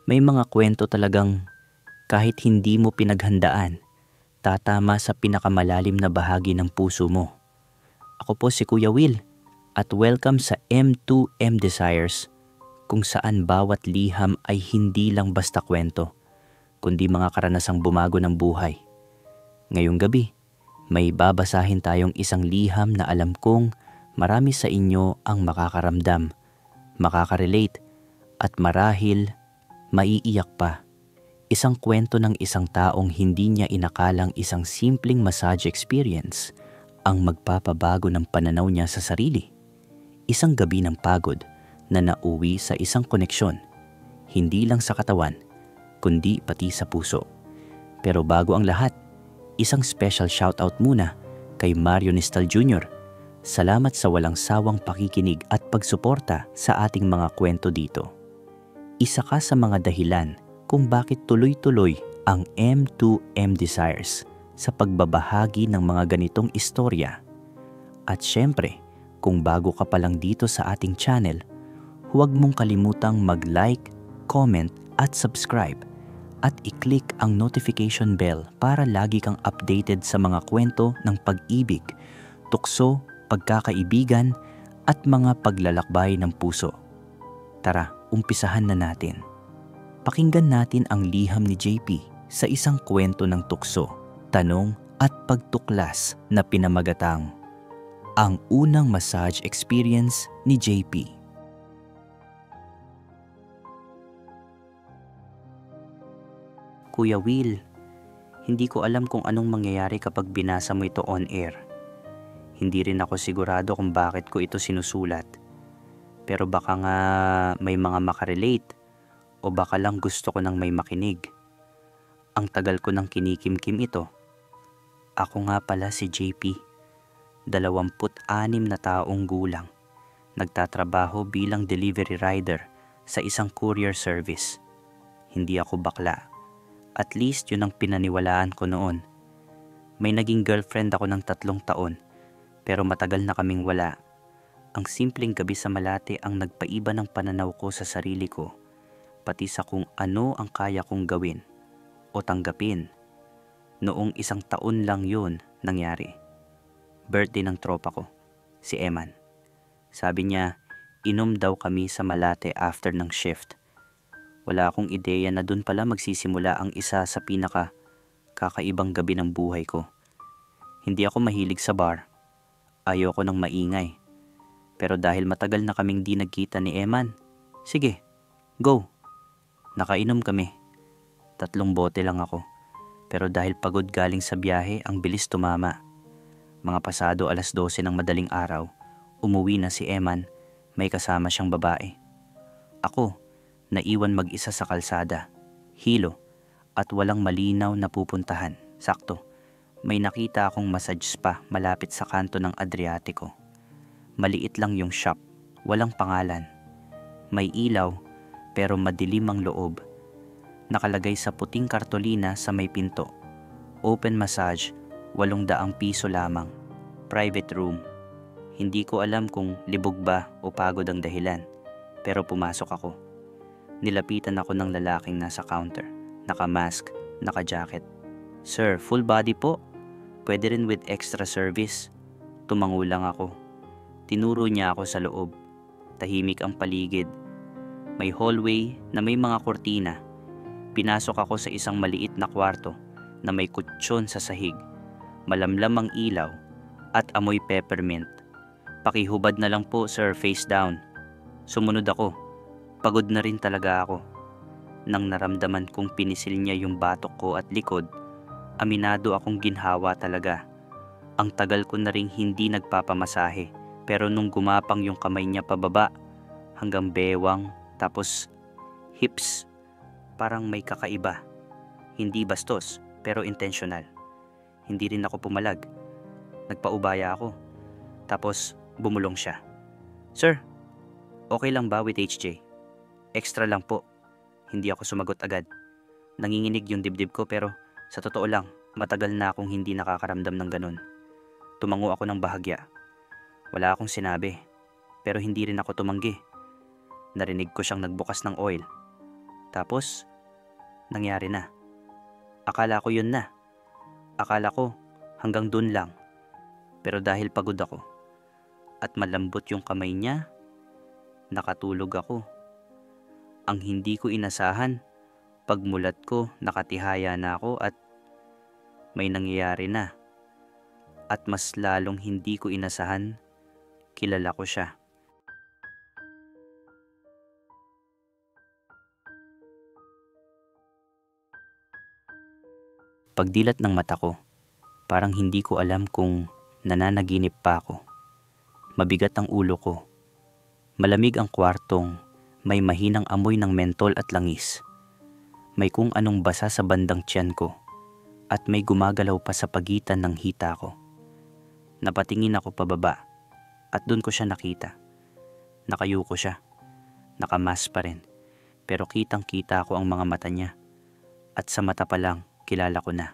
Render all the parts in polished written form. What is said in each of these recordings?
May mga kwento talagang kahit hindi mo pinaghandaan, tatama sa pinakamalalim na bahagi ng puso mo. Ako po si Kuya Will at welcome sa M2M Desires, kung saan bawat liham ay hindi lang basta kwento, kundi mga karanasang bumago ng buhay. Ngayong gabi, may babasahin tayong isang liham na alam kong marami sa inyo ang makakaramdam, makakarelate at marahil maiiyak pa. Isang kwento ng isang taong hindi niya inakalang isang simpleng massage experience ang magpapabago ng pananaw niya sa sarili. Isang gabi ng pagod na nauwi sa isang koneksyon, hindi lang sa katawan, kundi pati sa puso. Pero bago ang lahat, isang special shoutout muna kay Mario Nistal Jr. Salamat sa walang sawang pakikinig at pagsuporta sa ating mga kwento dito. Isa ka sa mga dahilan kung bakit tuloy-tuloy ang M2M Desires sa pagbabahagi ng mga ganitong istorya. At syempre, kung bago ka pa lang dito sa ating channel, huwag mong kalimutang mag-like, comment at subscribe at i-click ang notification bell para lagi kang updated sa mga kwento ng pag-ibig, tukso, pagkakaibigan at mga paglalakbay ng puso. Tara, umpisahan na natin. Pakinggan natin ang liham ni JP sa isang kwento ng tukso, tanong at pagtuklas na pinamagatang Ang Unang Massage Experience ni JP. Kuya Will, hindi ko alam kung anong mangyayari kapag binasa mo ito on air. Hindi rin ako sigurado kung bakit ko ito sinusulat. Pero baka nga may mga makarelate o baka lang gusto ko nang may makinig. Ang tagal ko nang kinikimkim ito. Ako nga pala si JP, 26 na taong gulang. Nagtatrabaho bilang delivery rider sa isang courier service. Hindi ako bakla. At least yun ang pinaniwalaan ko noon. May naging girlfriend ako ng 3 taon, pero matagal na kaming wala. Ang simpleng gabi sa Malate ang nagpaiba ng pananaw ko sa sarili ko, pati sa kung ano ang kaya kong gawin o tanggapin. Noong 1 taon lang yun nangyari. Birthday ng tropa ko, si Eman. Sabi niya, inom daw kami sa Malate after ng shift. Wala akong ideya na dun pala magsisimula ang isa sa kakaibang gabi ng buhay ko. Hindi ako mahilig sa bar. Ayoko ng maingay. Pero dahil matagal na kaming di nagkita ni Eman, sige, go. Nakainom kami. 3 bote lang ako. Pero dahil pagod galing sa biyahe, ang bilis tumama. Mga pasado 12:00 ng madaling araw, umuwi na si Eman, may kasama siyang babae. Ako, naiwan mag-isa sa kalsada, hilo, at walang malinaw na pupuntahan. Sakto, may nakita akong massage spa malapit sa kanto ng Adriatico. Maliit lang yung shop, walang pangalan. May ilaw, pero madilim ang loob. Nakalagay sa puting kartolina sa may pinto. Open massage, 800 piso lamang. Private room. Hindi ko alam kung libog ba o pagod ang dahilan, pero pumasok ako. Nilapitan ako ng lalaking nasa counter, naka-mask, naka-jacket. Sir, full body po. Pwede rin with extra service. Tumango lang ako. Tinuro niya ako sa loob. Tahimik ang paligid. May hallway na may mga kortina. Pinasok ako sa isang maliit na kwarto na may kutsyon sa sahig. Malamlam ang ilaw at amoy peppermint. Pakihubad na lang po, sir, face down. Sumunod ako. Pagod na rin talaga ako. Nang naramdaman kong pinisil niya yung batok ko at likod, aminado akong ginhawa talaga. Ang tagal ko na ring hindi nagpapamasahe, pero nung gumapang yung kamay niya pababa, hanggang bewang, tapos hips, parang may kakaiba. Hindi bastos, pero intentional. Hindi rin ako pumalag. Nagpaubaya ako. Tapos bumulong siya. Sir, okay lang ba with HJ? Extra lang po. Hindi ako sumagot agad. Nanginginig yung dibdib ko pero sa totoo lang, matagal na akong hindi nakakaramdam ng ganun. Tumango ako ng bahagya. Wala akong sinabi, pero hindi rin ako tumanggi. Narinig ko siyang nagbukas ng oil. Tapos, nangyari na. Akala ko yun na. Akala ko hanggang dun lang. Pero dahil pagod ako at malambot yung kamay niya, nakatulog ako. Ang hindi ko inasahan, pagmulat ko nakatihaya na ako at may nangyayari na. At mas lalong hindi ko inasahan, kilala ko siya. Pagdilat ng mata ko, parang hindi ko alam kung nananaginip pa ako. Mabigat ang ulo ko. Malamig ang kwartong may mahinang amoy ng mentol at langis. May kung anong basa sa bandang tiyan ko at may gumagalaw pa sa pagitan ng hita ko. Napatingin ako pababa at doon ko siya nakita. Nakayuko siya. Nakamask pa rin. Pero kitang-kita ko ang mga mata niya. At sa mata pa lang, kilala ko na.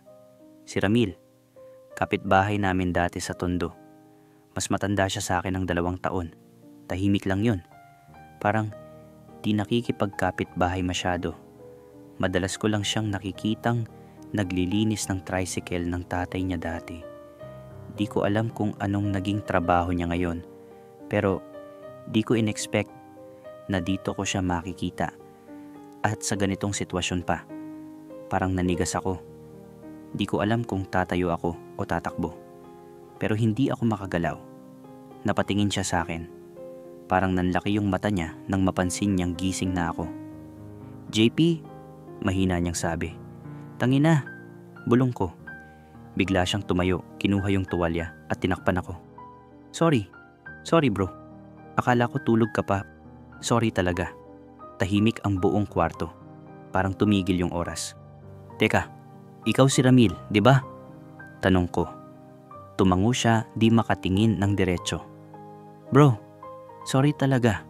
Si Ramil. Kapitbahay namin dati sa Tondo. Mas matanda siya sa akin ng 2 taon. Tahimik lang yun. Parang di nakikipagkapitbahay masyado. Madalas ko lang siyang nakikitang naglilinis ng tricycle ng tatay niya dati. Di ko alam kung anong naging trabaho niya ngayon. Pero di ko inexpect na dito ko siya makikita. At sa ganitong sitwasyon pa. Parang nanigas ako. Di ko alam kung tatayo ako o tatakbo. Pero hindi ako makagalaw. Napatingin siya sa akin. Parang nanlaki yung mata niya nang mapansin niyang gising na ako. JP, mahina niyang sabi. Tangina, bulong ko. Bigla siyang tumayo, kinuha yung tuwalya at tinakpan ako. Sorry bro. Akala ko tulog ka pa. Sorry talaga. Tahimik ang buong kwarto. Parang tumigil yung oras. Teka, ikaw si Ramil, di ba? Tanong ko. Tumango siya, di makatingin ng diretso. Bro, sorry talaga.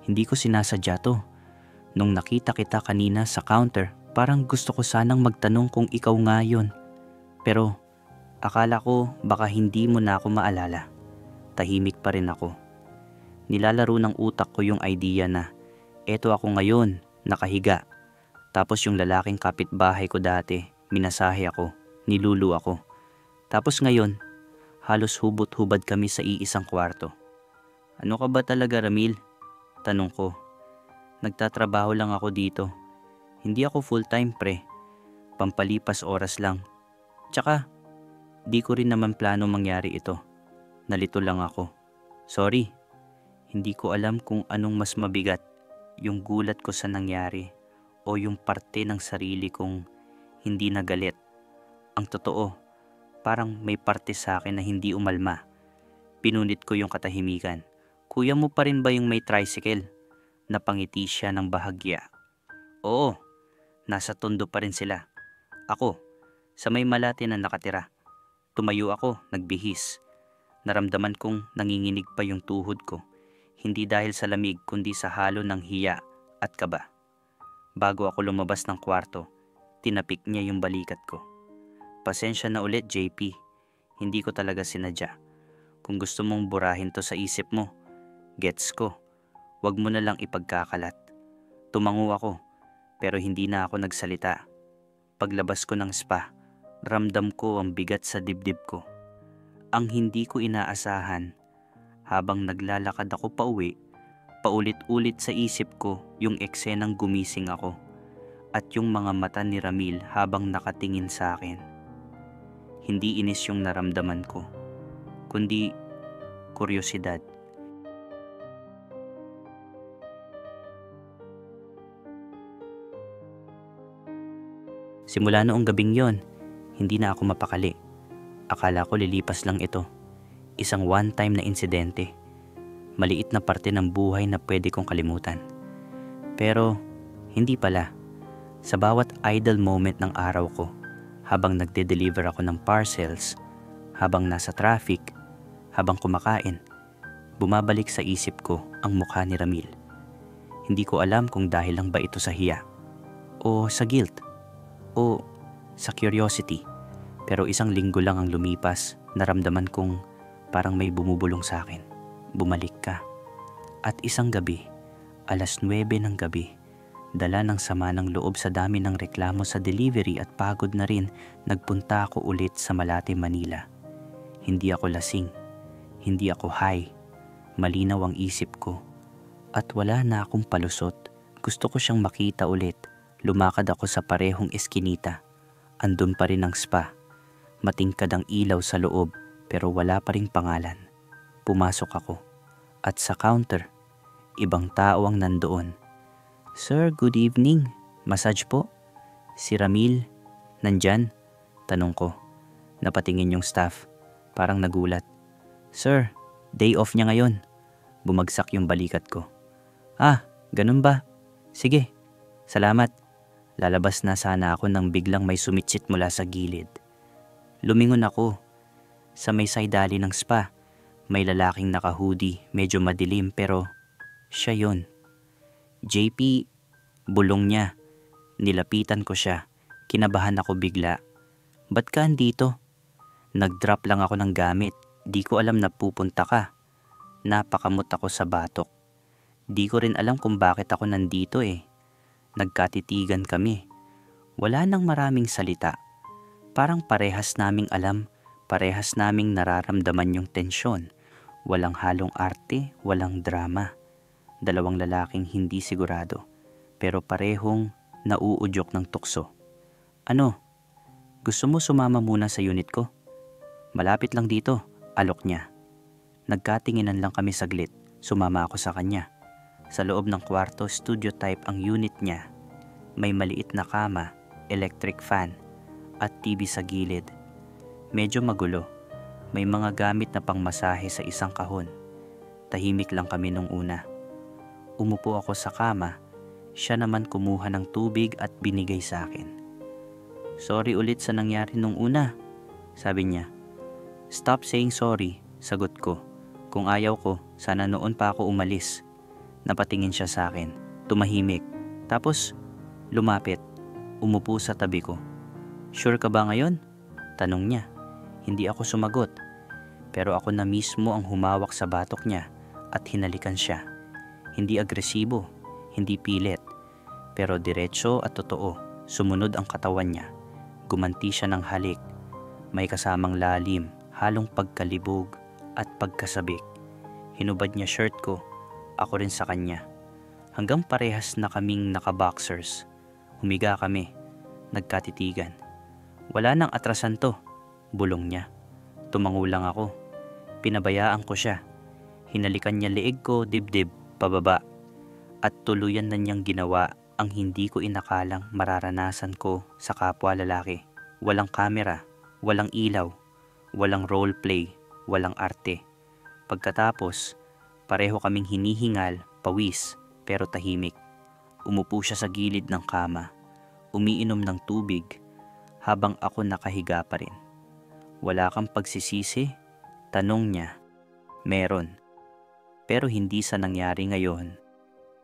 Hindi ko sinasadya to. Nung nakita kita kanina sa counter, parang gusto ko sanang magtanong kung ikaw nga yun. Pero akala ko baka hindi mo na ako maalala. Tahimik pa rin ako. Nilalaro ng utak ko yung idea na eto ako ngayon, nakahiga. Tapos yung lalaking kapitbahay ko dati, minasahe ako, nilulu ako. Tapos ngayon, halos hubot-hubad kami sa iisang kwarto. Ano ka ba talaga, Ramil? Tanong ko. Nagtatrabaho lang ako dito. Hindi ako full-time pre. Pampalipas oras lang. Tsaka, di ko rin naman plano mangyari ito. Nalito lang ako. Sorry, hindi ko alam kung anong mas mabigat, yung gulat ko sa nangyari o yung parte ng sarili kong hindi nagalit. Ang totoo, parang may parte sa akin na hindi umalma. Pinunit ko yung katahimikan. Kuya mo pa rin ba yung may tricycle? Napangiti siya ng bahagya. Oo, nasa Tondo pa rin sila. Ako, sa may Malate na nakatira. Tumayo ako, nagbihis. Naramdaman kong nanginginig pa yung tuhod ko. Hindi dahil sa lamig kundi sa halo ng hiya at kaba. Bago ako lumabas ng kwarto, tinapik niya yung balikat ko. Pasensya na ulit, JP. Hindi ko talaga sinadya. Kung gusto mong burahin to sa isip mo, gets ko. Wag mo na lang ipagkakalat. Tumango ako, pero hindi na ako nagsalita. Paglabas ko ng spa, ramdam ko ang bigat sa dibdib ko. Ang hindi ko inaasahan, habang naglalakad ako pauwi, paulit-ulit sa isip ko yung eksenang gumising ako at yung mga mata ni Ramil habang nakatingin sa akin. Hindi inis yung naramdaman ko, kundi kuryosidad. Simula noong gabing yon, hindi na ako mapakali. Akala ko lilipas lang ito. Isang one-time na insidente. Maliit na parte ng buhay na pwede kong kalimutan. Pero hindi pala. Sa bawat idle moment ng araw ko, habang nagde-deliver ako ng parcels, habang nasa traffic, habang kumakain, bumabalik sa isip ko ang mukha ni Ramil. Hindi ko alam kung dahil lang ba ito sa hiya, o sa guilt, o sa curiosity. Pero isang linggo lang ang lumipas, naramdaman kong parang may bumubulong sa akin. Bumalik ka. At isang gabi, 9:00 ng gabi, Dala ng sama ng loob sa dami ng reklamo sa delivery at pagod na rin, nagpunta ako ulit sa Malate, Manila. Hindi ako lasing, hindi ako high, malinaw ang isip ko. At wala na akong palusot. Gusto ko siyang makita ulit. Lumakad ako sa parehong eskinita. Andun pa rin ang spa. Matingkad ang ilaw sa loob pero wala pa ring pangalan. Pumasok ako. At sa counter, ibang tao ang nandoon. "Sir, good evening. Massage po?" "Si Ramil, nandyan?" Tanong ko. Napatingin yung staff. Parang nagulat. "Sir, day off niya ngayon." Bumagsak yung balikat ko. "Ah, ganun ba? Sige, salamat." Lalabas na sana ako nang biglang may sumitsit mula sa gilid. Lumingon ako. Sa may side alley ng spa, may lalaking naka-hoodie, medyo madilim pero siya yon. "JP," bulong niya. Nilapitan ko siya. Kinabahan ako bigla. "Ba't ka andito?" "Nag-drop lang ako ng gamit. Di ko alam na pupunta ka." Napakamot ako sa batok. Di ko rin alam kung bakit ako nandito eh. Nagkatitigan kami. Wala nang maraming salita. Parang parehas naming alam, parehas naming nararamdaman yung tensyon. Walang halong arte, walang drama. Dalawang lalaking hindi sigurado, pero parehong nauudyok ng tukso. "Ano? Gusto mo sumama muna sa unit ko? Malapit lang dito," alok niya. Nagkatinginan lang kami saglit. Sumama ako sa kanya. Sa loob ng kwarto, studio type ang unit niya. May maliit na kama, electric fan, at TV sa gilid. Medyo magulo. May mga gamit na pangmasahe sa isang kahon. Tahimik lang kami nung una. Umupo ako sa kama. Siya naman kumuha ng tubig at binigay sa akin. "Sorry ulit sa nangyari nung una," sabi niya. "Stop saying sorry," sagot ko. "Kung ayaw ko, sana noon pa ako umalis." Napatingin siya sa akin, tumahimik, tapos lumapit, umupo sa tabi ko. "Sure ka ba ngayon?" tanong niya. Hindi ako sumagot, pero ako na mismo ang humawak sa batok niya at hinalikan siya. Hindi agresibo, hindi pilit, pero diretso at totoo. Sumunod ang katawan niya. Gumanti siya ng halik, may kasamang lalim, halong pagkalibog at pagkasabik. Hinubad niya shirt ko, ako rin sa kanya. Hanggang parehas na kaming naka-boxers. Humiga kami, nagkatitigan. "Wala nang atrasan to," bulong niya. Tumango lang ako. Pinabayaan ko siya. Hinalikan niya leeg ko, dibdib, pababa. At tuluyan na niyang ginawa ang hindi ko inakalang mararanasan ko sa kapwa lalaki. Walang kamera, walang ilaw, walang roleplay, walang arte. Pagkatapos, pareho kaming hinihingal, pawis, pero tahimik. Umupo siya sa gilid ng kama, umiinom ng tubig, habang ako nakahiga pa rin. "Wala kang pagsisisi?" tanong niya. "Meron. Pero hindi sa nangyari ngayon,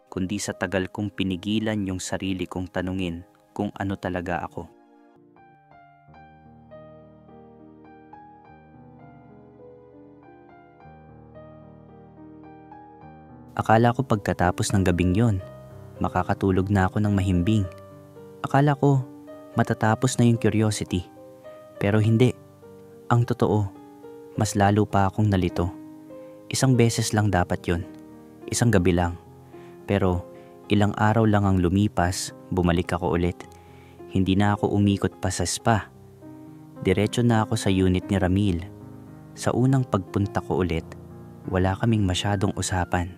kundi sa tagal kong pinigilan yung sarili kong tanungin kung ano talaga ako." Akala ko pagkatapos ng gabing yon, makakatulog na ako ng mahimbing. Akala ko matatapos na yung curiosity. Pero hindi. Ang totoo, mas lalo pa akong nalito. Isang beses lang dapat yon. Isang gabi lang. Pero ilang araw lang ang lumipas, bumalik ako ulit. Hindi na ako umikot pa sa spa. Diretso na ako sa unit ni Ramil. Sa unang pagpunta ko ulit, wala kaming masyadong usapan.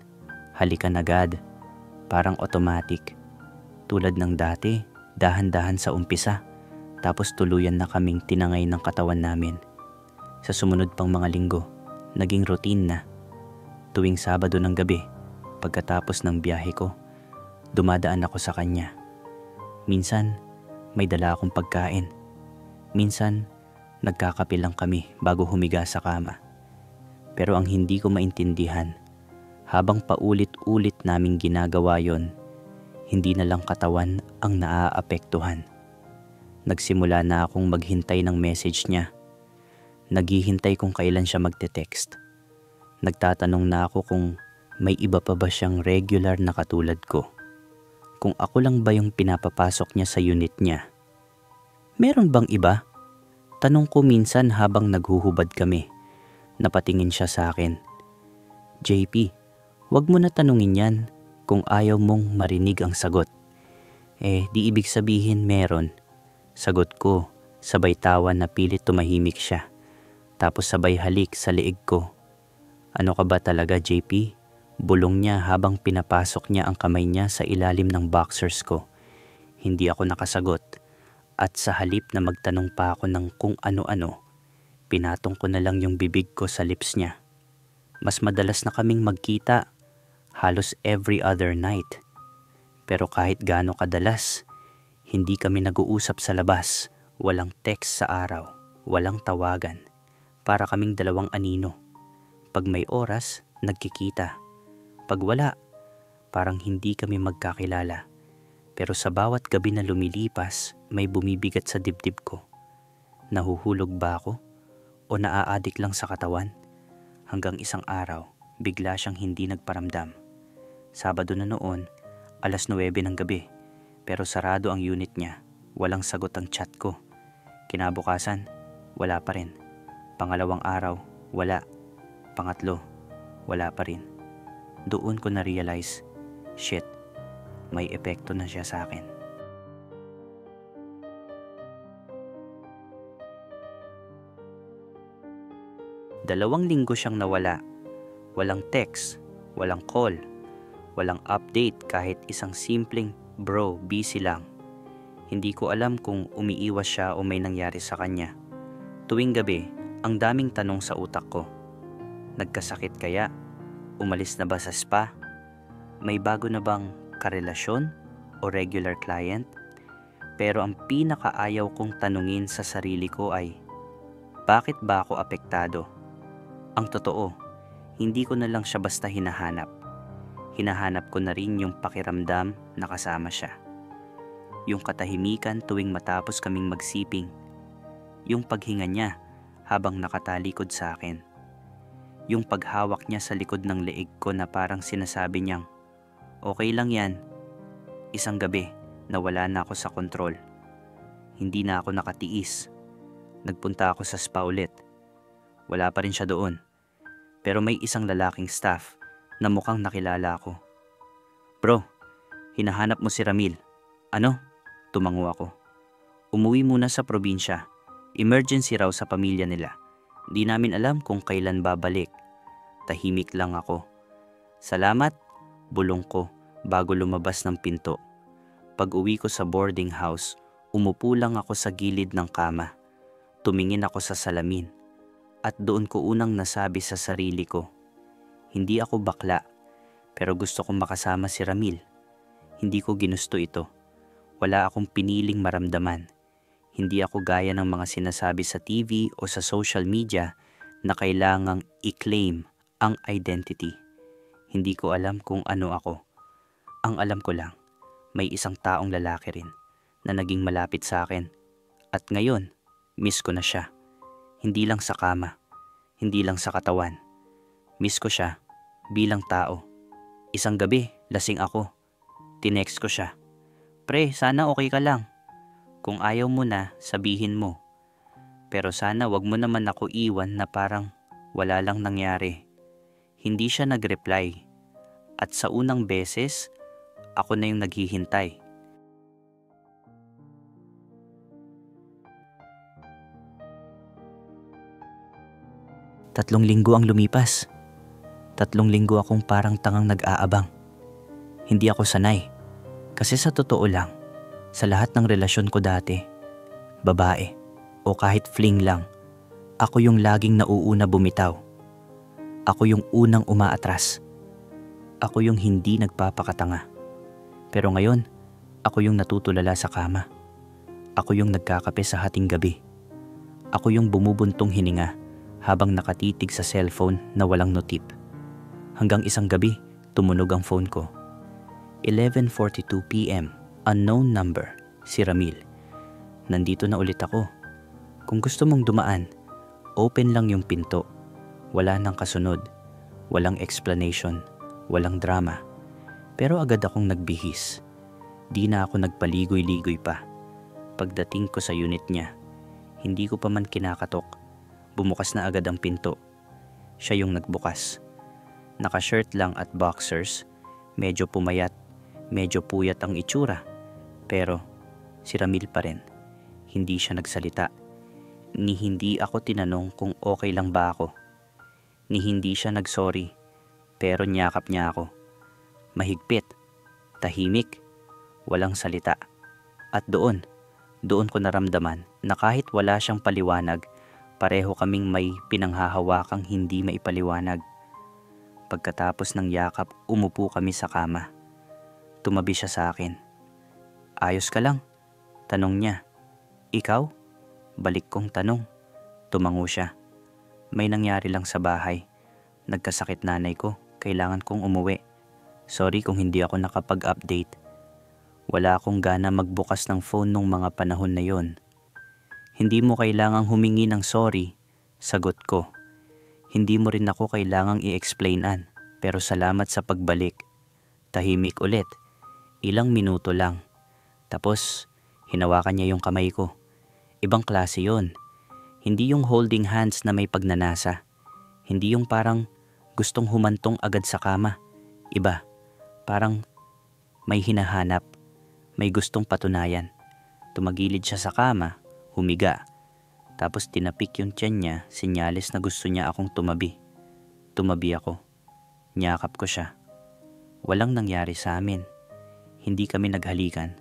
Halikan agad, parang automatic. Tulad ng dati, dahan-dahan sa umpisa, tapos tuluyan na kaming tinangay ng katawan namin. Sa sumunod pang mga linggo, naging routine na. Tuwing Sabado ng gabi, pagkatapos ng biyahe ko, dumadaan ako sa kanya. Minsan, may dala akong pagkain. Minsan, nagkakape lang kami bago humiga sa kama. Pero ang hindi ko maintindihan, habang paulit-ulit naming ginagawa yon, hindi na lang katawan ang naaapektuhan. Nagsimula na akong maghintay ng message niya. Naghihintay kung kailan siya magte-text. Nagtatanong na ako kung may iba pa ba siyang regular na katulad ko. kung ako lang ba yung pinapapasok niya sa unit niya. Meron bang iba? Tanong ko minsan habang naghuhubad kami. Napatingin siya sa akin. JP, wag mo na tanungin yan kung ayaw mong marinig ang sagot. Di ibig sabihin meron. Sagot ko, sabay tawa na pilit tumahimik siya. Tapos sabay halik sa leeg ko. Ano ka ba talaga, JP? Bulong niya habang pinapasok niya ang kamay niya sa ilalim ng boxers ko. Hindi ako nakasagot. At sa halip na magtanong pa ako ng kung ano-ano, pinatong ko na lang yung bibig ko sa lips niya. Mas madalas na kaming magkita, halos every other night. Pero kahit gaano kadalas, hindi kami nag-uusap sa labas, walang text sa araw, walang tawagan. Para kaming dalawang anino. Pag may oras, nagkikita. Pag wala, parang hindi kami magkakilala. Pero sa bawat gabi na lumilipas, may bumibigat sa dibdib ko. Nahuhulog ba ako? O naaadik lang sa katawan? Hanggang isang araw, bigla siyang hindi nagparamdam. Sabado na noon, 9:00 ng gabi. Pero sarado ang unit niya. Walang sagot ang chat ko. Kinabukasan, wala pa rin. Pangalawang araw, wala. Pangatlo, wala pa rin. Doon ko na-realize, shit, may epekto na siya sa akin. Dalawang linggo siyang nawala. Walang text, walang call, walang update kahit isang simpleng bro, busy lang. Hindi ko alam kung umiiwas siya o may nangyari sa kanya. Tuwing gabi, ang daming tanong sa utak ko. Nagkasakit kaya? Umalis na ba sa spa? May bago na bang karelasyon o regular client? Pero ang pinakaayaw kong tanungin sa sarili ko ay, bakit ba ako apektado? Ang totoo, hindi ko na lang siya basta hinahanap. Hinahanap ko na rin yung pakiramdam na kasama siya. Yung katahimikan tuwing matapos kaming magsiping. Yung paghinga niya habang nakatalikod sa akin. Yung paghawak niya sa likod ng leeg ko na parang sinasabi niyang, okay lang yan. Isang gabi, nawala na ako sa kontrol. Hindi na ako nakatiis. Nagpunta ako sa spa ulit. Wala pa rin siya doon. Pero may isang lalaking staff na mukhang nakilala ako. Bro, hinahanap mo si Ramil. Ano? Tumango ako. Umuwi muna sa probinsya. Emergency raw sa pamilya nila. Di namin alam kung kailan babalik. Tahimik lang ako. Salamat, bulong ko bago lumabas ng pinto. Pag uwi ko sa boarding house, umupo lang ako sa gilid ng kama. Tumingin ako sa salamin. At doon ko unang nasabi sa sarili ko, hindi ako bakla, pero gusto kong makasama si Ramil. Hindi ko ginusto ito. Wala akong piniling maramdaman. Hindi ako gaya ng mga sinasabi sa TV o sa social media na kailangang i-claim ang identity. Hindi ko alam kung ano ako. Ang alam ko lang, may isang taong lalaki rin na naging malapit sa akin. At ngayon, miss ko na siya. Hindi lang sa kama, hindi lang sa katawan. Miss ko siya bilang tao. Isang gabi, lasing ako. Tinext ko siya. Pre, sana okay ka lang. Kung ayaw mo na, sabihin mo. Pero sana wag mo naman ako iwan na parang wala lang nangyari. Hindi siya nag-reply. At sa unang beses, ako na yung naghihintay. 3 linggo ang lumipas. 3 linggo akong parang tangang nag-aabang. Hindi ako sanay. Kasi sa totoo lang, sa lahat ng relasyon ko dati, babae o kahit fling lang, ako yung laging nauuna bumitaw. Ako yung unang umaatras. Ako yung hindi nagpapakatanga. Pero ngayon, ako yung natutulala sa kama. Ako yung nagkakape sa hating gabi. Ako yung bumubuntong hininga habang nakatitig sa cellphone na walang notip. Hanggang isang gabi, tumunog ang phone ko. 11:42 PM, unknown number, si Ramil. Nandito na ulit ako. Kung gusto mong dumaan, open lang yung pinto. Wala nang kasunod, walang explanation, walang drama. Pero agad akong nagbihis. Di na ako nagpaligoy-ligoy pa. Pagdating ko sa unit niya, hindi ko pa man kinakatok. Bumukas na agad ang pinto. Siya yung nagbukas. Naka-shirt lang at boxers. Medyo pumayat, medyo puyat ang itsura. Pero si Ramil pa rin. Hindi siya nagsalita. Ni hindi ako tinanong kung okay lang ba ako. Ni hindi siya nagsorry. Pero niyakap niya ako. Mahigpit, tahimik, walang salita. At doon ko naramdaman na kahit wala siyang paliwanag, pareho kaming may pinanghahawakang hindi maipaliwanag. Pagkatapos ng yakap, umupo kami sa kama. Tumabi siya sa akin. Ayos ka lang? Tanong niya. Ikaw? Balik kong tanong. Tumango siya. May nangyari lang sa bahay. Nagkasakit nanay ko. Kailangan kong umuwi. Sorry kung hindi ako nakapag-update. Wala akong gana magbukas ng phone nung mga panahon na yon. Hindi mo kailangang humingi ng sorry. Sagot ko. Hindi mo rin ako kailangang i-explainan. Pero salamat sa pagbalik. Tahimik ulit. Ilang minuto lang. Tapos, hinawakan niya yung kamay ko. Ibang klase yon. Hindi yung holding hands na may pagnanasa. Hindi yung parang gustong humantong agad sa kama. Iba. Parang may hinahanap. May gustong patunayan. Tumagilid siya sa kama. Humiga. Tapos tinapik yung tiyan niya, sinyalis na gusto niya akong tumabi. Tumabi ako. Niyakap ko siya. Walang nangyari sa amin. Hindi kami naghalikan.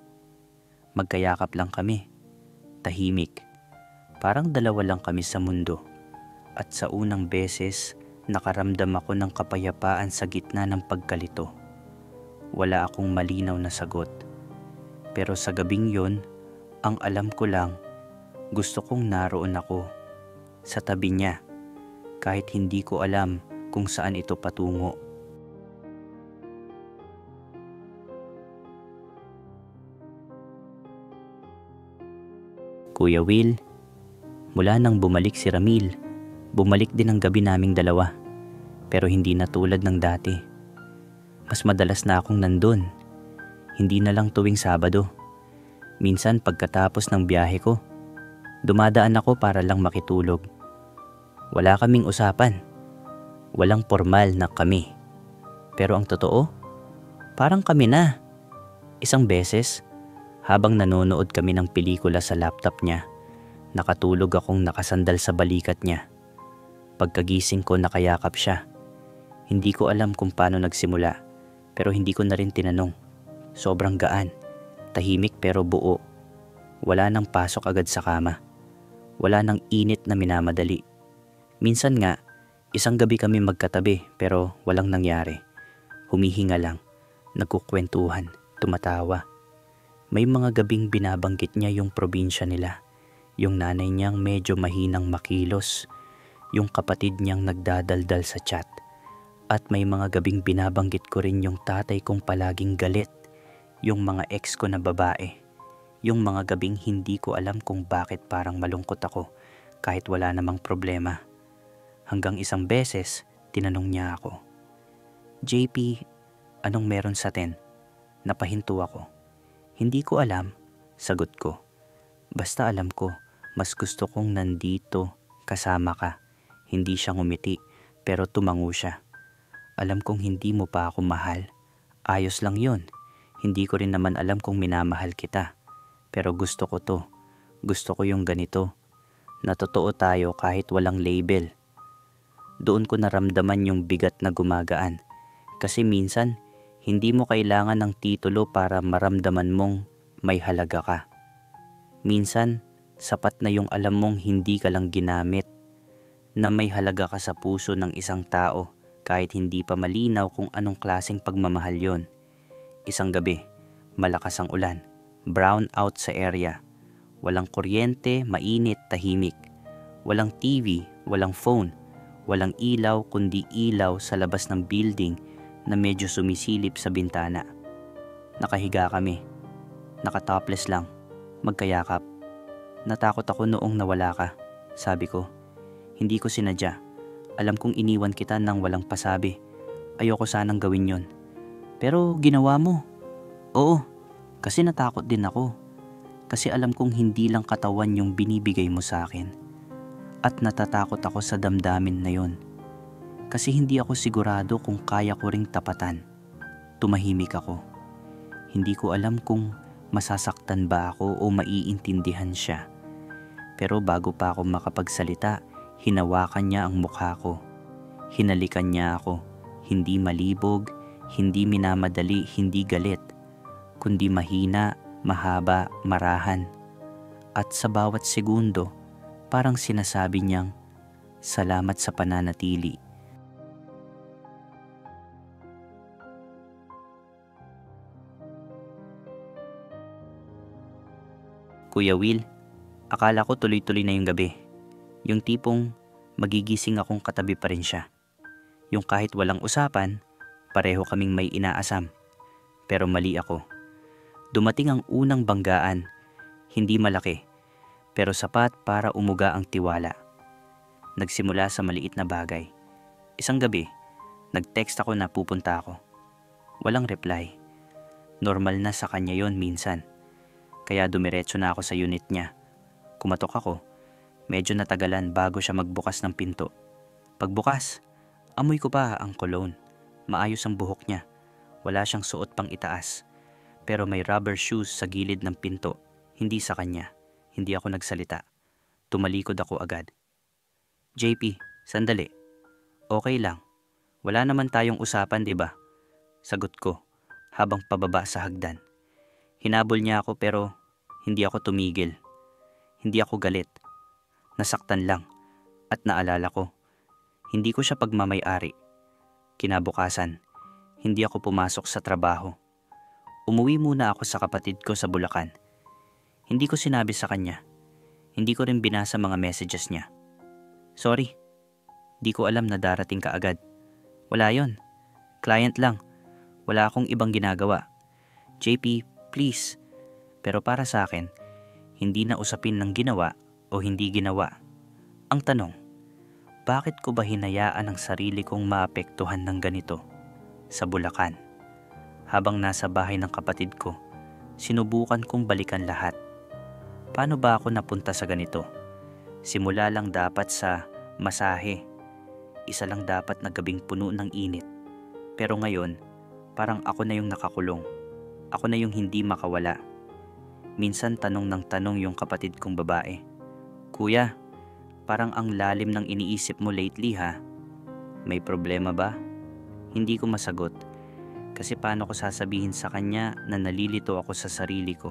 Magkayakap lang kami. Tahimik. Parang dalawa lang kami sa mundo. At sa unang beses, nakaramdam ako ng kapayapaan sa gitna ng pagkalito. Wala akong malinaw na sagot. Pero sa gabing yon, ang alam ko lang, gusto kong naroon ako sa tabi niya kahit hindi ko alam kung saan ito patungo. Kuya Will, mula nang bumalik si Ramil, bumalik din ang gabi naming dalawa. Pero hindi na tulad ng dati. Mas madalas na akong nandun. Hindi na lang tuwing Sabado. Minsan pagkatapos ng biyahe ko, dumadaan ako para lang makitulog. Wala kaming usapan. Walang formal na kami. Pero ang totoo, parang kami na. Isang beses, habang nanonood kami ng pelikula sa laptop niya, nakatulog akong nakasandal sa balikat niya. Pagkagising ko, nakayakap siya. Hindi ko alam kung paano nagsimula, pero hindi ko na rin tinanong. Sobrang gaan, tahimik pero buo. Wala nang pasok agad sa kama. Wala nang init na minamadali. Minsan nga, isang gabi kami magkatabi pero walang nangyari. Humihinga lang, nagkukwentuhan, tumatawa. May mga gabing binabanggit niya yung probinsya nila. Yung nanay niyang medyo mahinang makilos. Yung kapatid niyang nagdadaldal sa chat. At may mga gabing binabanggit ko rin yung tatay kong palaging galit. Yung mga ex ko na babae. Yung mga gabing hindi ko alam kung bakit parang malungkot ako kahit wala namang problema. Hanggang isang beses, tinanong niya ako, JP, anong meron sa atin? Napahinto ako. Hindi ko alam, sagot ko. Basta alam ko, mas gusto kong nandito, kasama ka. Hindi siya ngumiti, pero tumango siya. Alam kong hindi mo pa ako mahal. Ayos lang yun. Hindi ko rin naman alam kung minamahal kita. Pero gusto ko to. Gusto ko yung ganito. Na totoo tayo kahit walang label. Doon ko naramdaman yung bigat na gumagaan. Kasi minsan, hindi mo kailangan ng titulo para maramdaman mong may halaga ka. Minsan, sapat na yung alam mong hindi ka lang ginamit. Na may halaga ka sa puso ng isang tao kahit hindi pa malinaw kung anong klaseng pagmamahal yon. Isang gabi, malakas ang ulan. Brown out sa area. Walang kuryente, mainit, tahimik. Walang TV, walang phone. Walang ilaw kundi ilaw sa labas ng building na medyo sumisilip sa bintana. Nakahiga kami. Nakatopless lang. Magkayakap. Natakot ako noong nawala ka. Sabi ko, hindi ko sinadya. Alam kong iniwan kita nang walang pasabi. Ayoko sanang gawin yon. Pero ginawa mo. Oo, Kasi natakot din ako. Kasi alam kong hindi lang katawan yung binibigay mo sa akin. At natatakot ako sa damdamin na yon. Kasi hindi ako sigurado kung kaya ko ring tapatan. Tumahimik ako. Hindi ko alam kung masasaktan ba ako o maiintindihan siya. Pero bago pa ako makapagsalita, hinawakan niya ang mukha ko. Hinalikan niya ako. Hindi malibog, hindi minamadali, hindi galit. Kundi mahina, mahaba, marahan. At sa bawat segundo, parang sinasabi niyang, "Salamat sa pananatili." Kuya Will, akala ko tuloy-tuloy na yung gabi. Yung tipong magigising akong katabi pa rin siya. Yung kahit walang usapan, pareho kaming may inaasam. Pero mali ako. Dumating ang unang banggaan, hindi malaki, pero sapat para umuga ang tiwala. Nagsimula sa maliit na bagay. Isang gabi, nag-text ako na pupunta ako. Walang reply. Normal na sa kanya yon minsan. Kaya dumiretso na ako sa unit niya. Kumatok ako. Medyo natagalan bago siya magbukas ng pinto. Pagbukas, amoy ko pa ang cologne. Maayos ang buhok niya. Wala siyang suot pang itaas. Pero may rubber shoes sa gilid ng pinto. Hindi sa kanya. Hindi ako nagsalita. Tumalikod ako agad. "JP, sandali. Okay lang. Wala naman tayong usapan, di ba?" Sagot ko habang pababa sa hagdan. Hinabol niya ako pero hindi ako tumigil. Hindi ako galit. Nasaktan lang. At naalala ko, hindi ko siya pagmamay-ari. Kinabukasan, hindi ako pumasok sa trabaho. Umuwi muna ako sa kapatid ko sa Bulacan. Hindi ko sinabi sa kanya. Hindi ko rin binasa mga messages niya. "Sorry, di ko alam na darating ka agad." "Wala yon. Client lang. Wala akong ibang ginagawa. JP, please." Pero para sa akin, hindi na usapin ng ginawa o hindi ginawa. Ang tanong, bakit ko ba hinayaan ang sarili kong maapektuhan ng ganito? Sa Bulacan, habang nasa bahay ng kapatid ko, sinubukan kong balikan lahat. Paano ba ako napunta sa ganito? Simula lang dapat sa masahe. Isa lang dapat na gabing puno ng init. Pero ngayon, parang ako na yung nakakulong. Ako na yung hindi makawala. Minsan tanong ng tanong yung kapatid kong babae, "Kuya, parang ang lalim ng iniisip mo lately ha? May problema ba?" Hindi ko masagot. Kasi paano ko sasabihin sa kanya na nalilito ako sa sarili ko?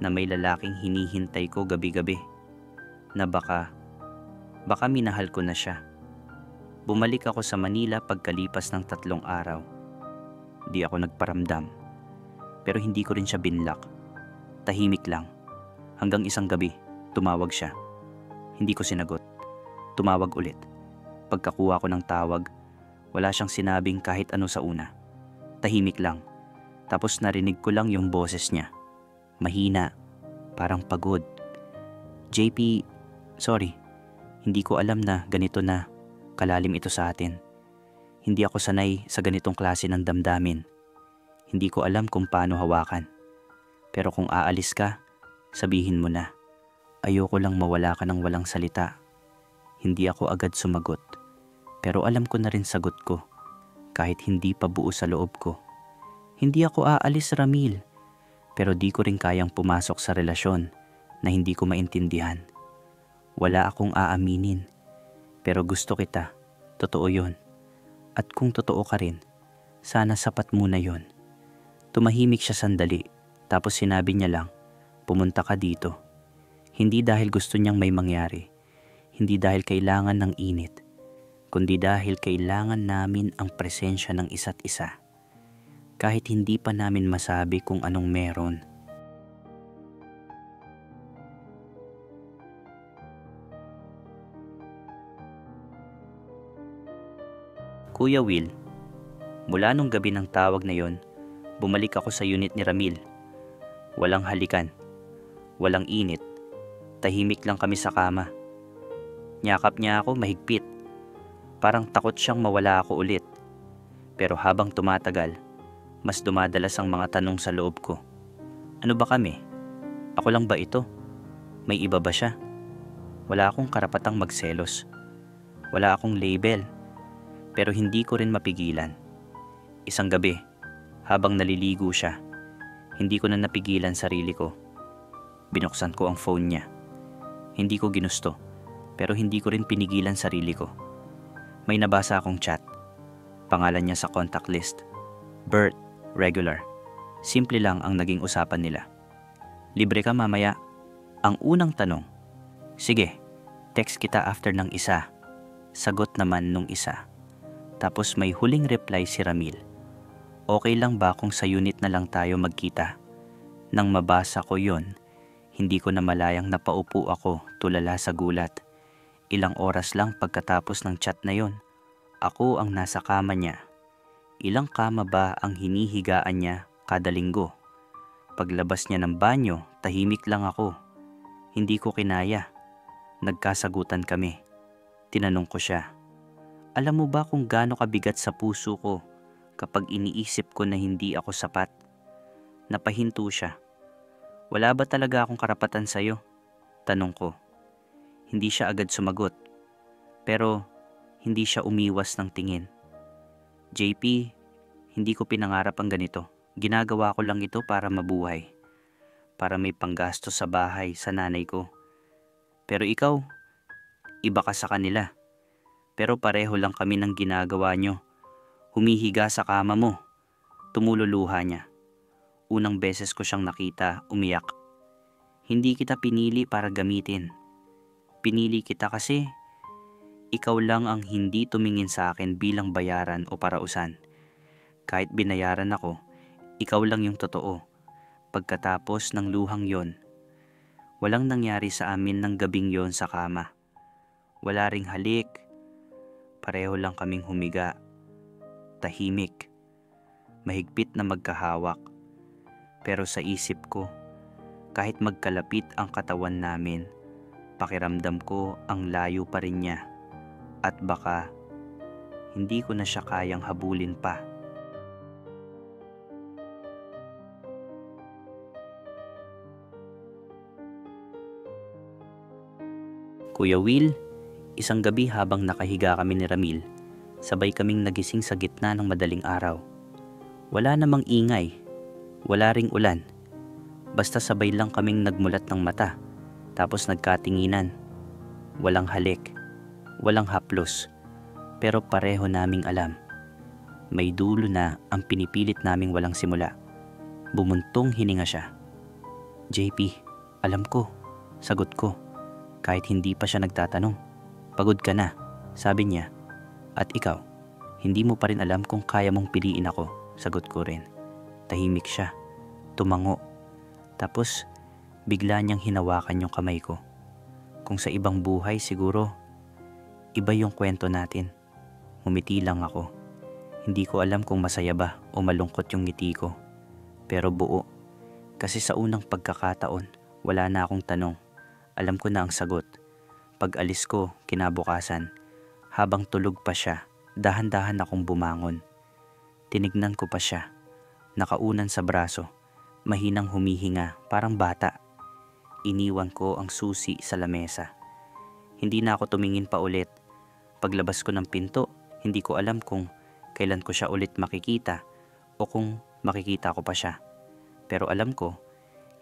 Na may lalaking hinihintay ko gabi-gabi? Na baka minahal ko na siya. Bumalik ako sa Manila pagkalipas ng 3 araw. Di ako nagparamdam. Pero hindi ko rin siya binlock. Tahimik lang. Hanggang isang gabi, tumawag siya. Hindi ko sinagot. Tumawag ulit. Pagkakuha ko ng tawag, wala siyang sinabing kahit ano sa una. Tahimik lang. Tapos narinig ko lang yung boses niya. Mahina. Parang pagod. "JP, sorry. Hindi ko alam na ganito na kalalim ito sa atin. Hindi ako sanay sa ganitong klase ng damdamin. Hindi ko alam kung paano hawakan. Pero kung aalis ka, sabihin mo na. Ayoko lang mawala ka ng walang salita." Hindi ako agad sumagot. Pero alam ko na rin sagot ko. Kahit hindi pa buo sa loob ko. Hindi ako aalis, Ramil. Pero di ko rin kayang pumasok sa relasyon na hindi ko maintindihan. Wala akong aaminin. Pero gusto kita. Totoo yon. At kung totoo ka rin, sana sapat muna yon. Tumahimik siya sandali. Tapos sinabi niya lang, "Pumunta ka dito." Hindi dahil gusto niyang may mangyari. Hindi dahil kailangan ng init. Kundi dahil kailangan namin ang presensya ng isa't isa. Kahit hindi pa namin masabi kung anong meron. Kuya Will, mula nung gabi ng tawag na yon, bumalik ako sa unit ni Ramil. Walang halikan. Walang init. Tahimik lang kami sa kama. Niyakap niya ako mahigpit. Parang takot siyang mawala ako ulit. Pero habang tumatagal, mas dumadalas ang mga tanong sa loob ko. Ano ba kami? Ako lang ba ito? May iba ba siya? Wala akong karapatang magselos. Wala akong label. Pero hindi ko rin mapigilan. Isang gabi, habang naliligo siya, hindi ko na napigilan sarili ko. Binuksan ko ang phone niya. Hindi ko ginusto, pero hindi ko rin pinigilan sarili ko. May nabasa akong chat. Pangalan niya sa contact list. Bert, regular. Simple lang ang naging usapan nila. Libre ka mamaya? Ang unang tanong. Sige, text kita after ng isa. Sagot naman nung isa. Tapos may huling reply si Ramil. Okay lang ba kung sa unit na lang tayo magkita? Nang mabasa ko yon, hindi ko na malayang napaupo ako tulala sa gulat. Ilang oras lang pagkatapos ng chat na yon, ako ang nasa kama niya. Ilang kama ba ang hinihigaan niya kada linggo? Paglabas niya ng banyo, tahimik lang ako. Hindi ko kinaya. Nagkasagutan kami. Tinanong ko siya, alam mo ba kung gaano kabigat sa puso ko kapag iniisip ko na hindi ako sapat? Napahinto siya. Wala ba talaga akong karapatan sa'yo? Tanong ko. Hindi siya agad sumagot. Pero hindi siya umiwas ng tingin. JP, hindi ko pinangarap ang ganito. Ginagawa ko lang ito para mabuhay. Para may panggastos sa bahay sa nanay ko. Pero ikaw, iba ka sa kanila. Pero pareho lang kami ng ginagawa nyo. Humihiga sa kama mo. Tumululuha niya. Unang beses ko siyang nakita, umiyak. Hindi kita pinili para gamitin. Pinili kita kasi ikaw lang ang hindi tumingin sa akin bilang bayaran o parausan. Kahit binayaran ako, ikaw lang yung totoo. Pagkatapos ng luhang yon, walang nangyari sa amin ng gabing yon sa kama. Wala ring halik. Pareho lang kaming humiga. Tahimik. Mahigpit na magkahawak. Pero sa isip ko, kahit magkalapit ang katawan namin, pakiramdam ko ang layo pa rin niya. At baka hindi ko na siya kayang habulin pa. Kuya Will, isang gabi habang nakahiga kami ni Ramil, sabay kaming nagising sa gitna ng madaling araw. Wala namang ingay, wala ring ulan. Basta sabay lang kaming nagmulat ng mata, tapos nagkatinginan. Walang halik, walang haplos, pero pareho naming alam. May dulo na ang pinipilit naming walang simula. Bumuntong hininga siya. JP, alam ko, sagot ko. Kahit hindi pa siya nagtatanong. Pagod ka na, sabi niya. At ikaw, hindi mo pa rin alam kung kaya mong piliin ako, sagot ko rin. Tahimik siya, tumango. Tapos, bigla niyang hinawakan yung kamay ko. Kung sa ibang buhay siguro, iba yung kwento natin. Ngumiti lang ako. Hindi ko alam kung masaya ba o malungkot yung ngiti ko. Pero buo. Kasi sa unang pagkakataon, wala na akong tanong. Alam ko na ang sagot. Pag alis ko, kinabukasan, habang tulog pa siya, dahan-dahan akong bumangon. Tinignan ko pa siya, nakaunan sa braso, mahinang humihinga, parang bata. Iniwan ko ang susi sa lamesa. Hindi na ako tumingin pa ulit. Paglabas ko ng pinto, hindi ko alam kung kailan ko siya ulit makikita o kung makikita ko pa siya. Pero alam ko,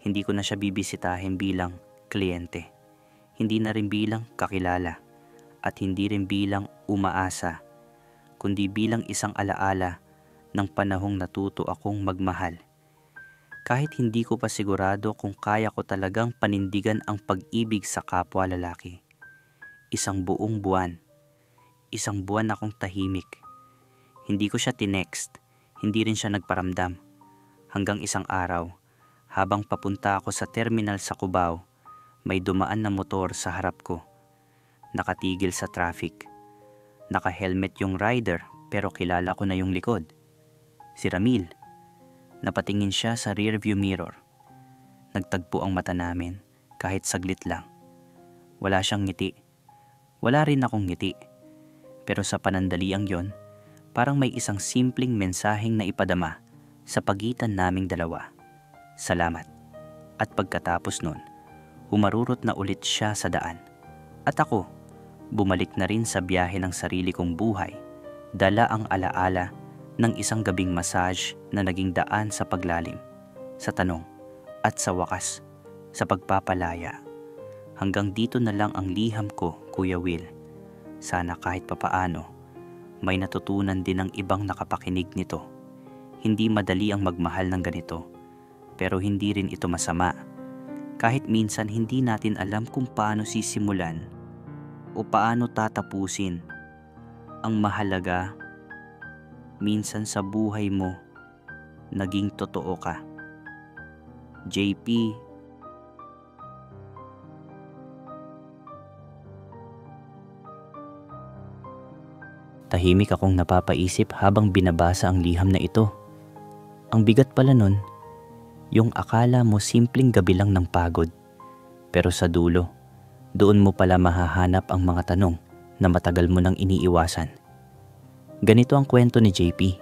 hindi ko na siya bibisitahin bilang kliyente. Hindi na rin bilang kakilala at hindi rin bilang umaasa, kundi bilang isang alaala ng panahong natuto akong magmahal. Kahit hindi ko pa sigurado kung kaya ko talagang panindigan ang pag-ibig sa kapwa lalaki. Isang buong buwan. Isang buwan akong tahimik. Hindi ko siya tinext, hindi rin siya nagparamdam. Hanggang isang araw, habang papunta ako sa terminal sa Cubao, may dumaan na motor sa harap ko. Nakatigil sa traffic. Naka-helmet yung rider pero kilala ko na yung likod. Si Ramil. Napatingin siya sa rearview mirror. Nagtagpo ang mata namin kahit saglit lang. Wala siyang ngiti. Wala rin akong ngiti. Pero sa panandaliang yon, parang may isang simpleng mensaheng na ipadama sa pagitan naming dalawa. Salamat. At pagkatapos nun, humarurot na ulit siya sa daan. At ako, bumalik na rin sa biyahe ng sarili kong buhay, dala ang alaala ng isang gabing massage na naging daan sa paglalim, sa tanong, at sa wakas, sa pagpapalaya. Hanggang dito na lang ang liham ko, Kuya Will. Sana kahit papaano, may natutunan din ang ibang nakapakinig nito. Hindi madali ang magmahal ng ganito, pero hindi rin ito masama. Kahit minsan hindi natin alam kung paano sisimulan o paano tatapusin. Ang mahalaga, minsan sa buhay mo, naging totoo ka. JP. Tahimik akong napapaisip habang binabasa ang liham na ito. Ang bigat pala nun, yung akala mo simpleng gabi lang ng pagod. Pero sa dulo, doon mo pala mahahanap ang mga tanong na matagal mo nang iniiwasan. Ganito ang kwento ni JP.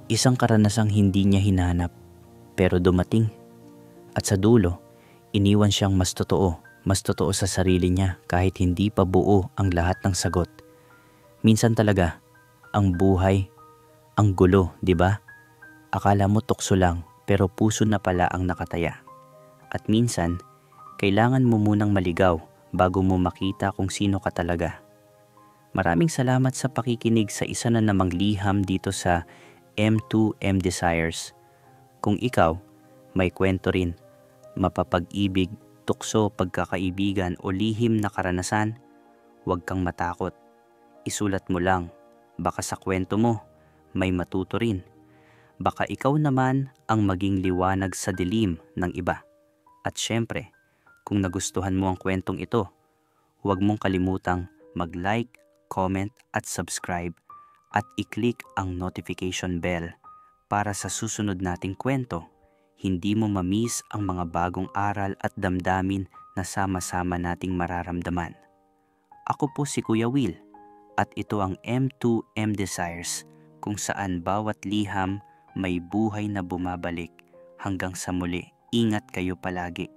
Isang karanasang hindi niya hinanap, pero dumating. At sa dulo, iniwan siyang mas totoo sa sarili niya kahit hindi pa buo ang lahat ng sagot. Minsan talaga, ang buhay, ang gulo, di ba? Akala mo tukso lang, pero puso na pala ang nakataya. At minsan, kailangan mo munang maligaw bago mo makita kung sino ka talaga. Maraming salamat sa pakikinig sa isa na namang liham dito sa M2M Desires. Kung ikaw, may kwento rin, mapapag-ibig, tukso, pagkakaibigan o lihim na karanasan, huwag kang matakot. Isulat mo lang, baka sa kwento mo, may matuto rin. Baka ikaw naman ang maging liwanag sa dilim ng iba. At syempre, kung nagustuhan mo ang kwentong ito, huwag mong kalimutang mag-like, comment at subscribe at i-click ang notification bell para sa susunod nating kwento, hindi mo ma-miss ang mga bagong aral at damdamin na sama-sama nating mararamdaman. Ako po si Kuya Will at ito ang M2M Desires kung saan bawat liham may buhay na bumabalik. Hanggang sa muli, ingat kayo palagi.